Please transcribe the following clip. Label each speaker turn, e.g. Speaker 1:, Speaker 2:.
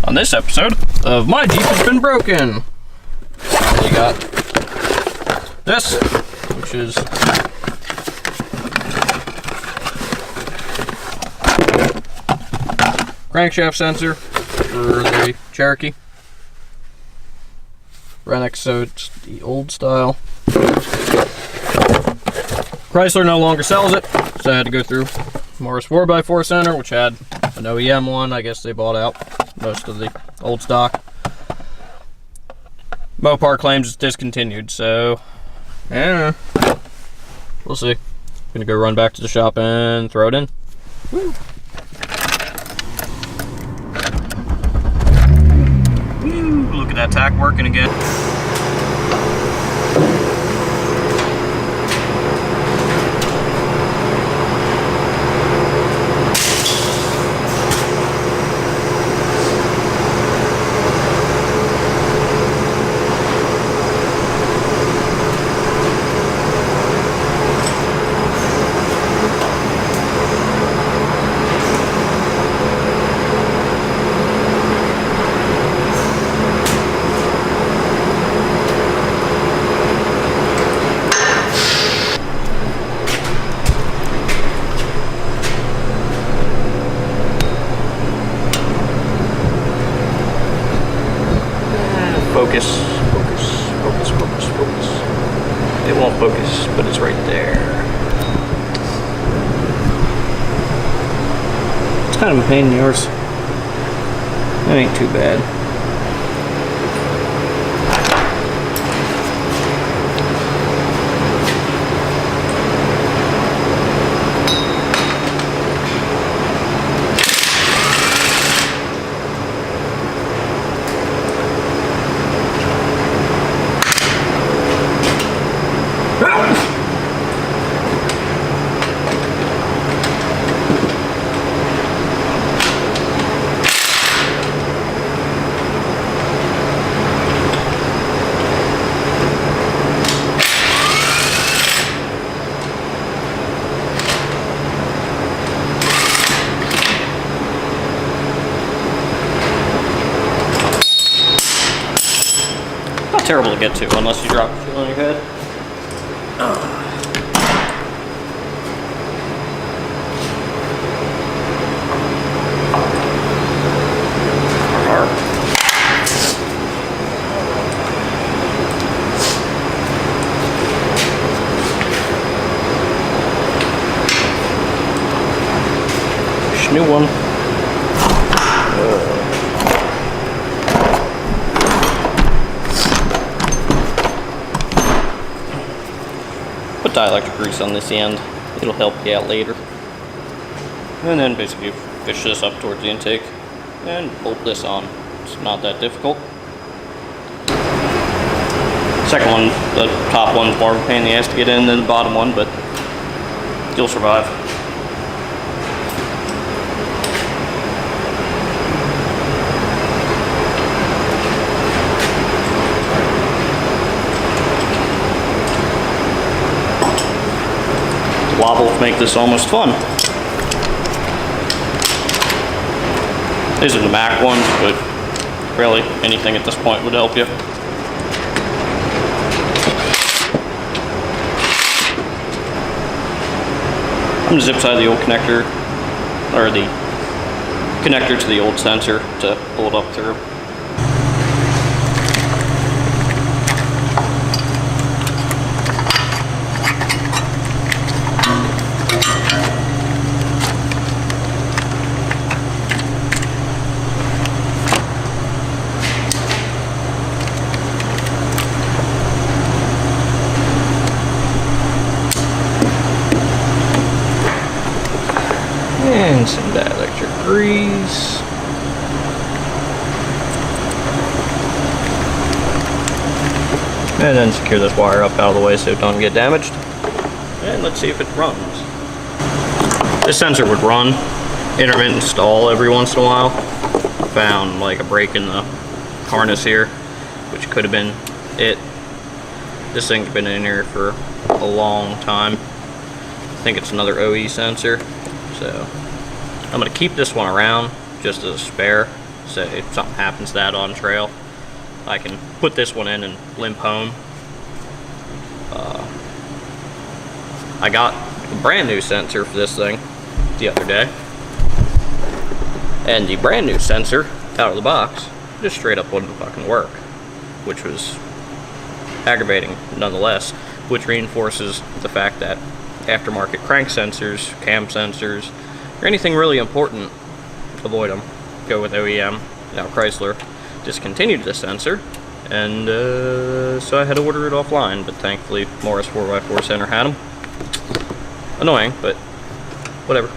Speaker 1: On this episode of My Jeep Has Been Broken, we got this, which is crankshaft sensor for the Cherokee. Renix, so it's the old style. Chrysler no longer sells it, so I had to go through Morris 4x4 Center, which had an OEM one. I guess they bought out most of the old stock. Mopar claims it's discontinued, so yeah, we'll see. Gonna go run back to the shop and throw it in. Woo. Woo. Look at that tack working again. Focus, focus, focus, focus, focus. It won't focus, but it's right there. It's kind of a pain in the arse. That ain't too bad. Terrible to get to unless you drop it on your head. New one. Put dielectric grease on this end. It'll help you out later. And then basically fish this up towards the intake and bolt this on. It's not that difficult. Second one, the top one's more of a pain in the ass to get in than the bottom one, but you'll survive. Wobbles make this almost fun. These are the Mac ones, but really anything at this point would help you. I'm going to zip tie the old connector, or the connector to the old sensor to pull it up through. And some dielectric grease. And then secure this wire up out of the way so it don't get damaged. And let's see if it runs. This sensor would run, intermittent stall every once in a while. Found like a break in the harness here, which could have been it. This thing's been in here for a long time. I think it's another OE sensor, so I'm gonna keep this one around just as a spare. Say if something happens to that on trail, I can put this one in and limp home. I got a brand new sensor for this thing the other day. And the brand new sensor, out of the box, just straight up wouldn't fucking work. Which was aggravating nonetheless, which reinforces the fact that aftermarket crank sensors, cam sensors, or anything really important, avoid them. Go with OEM. Now Chrysler discontinued the sensor, and so I had to order it offline, but thankfully Morris 4x4 Center had them. Annoying, but whatever.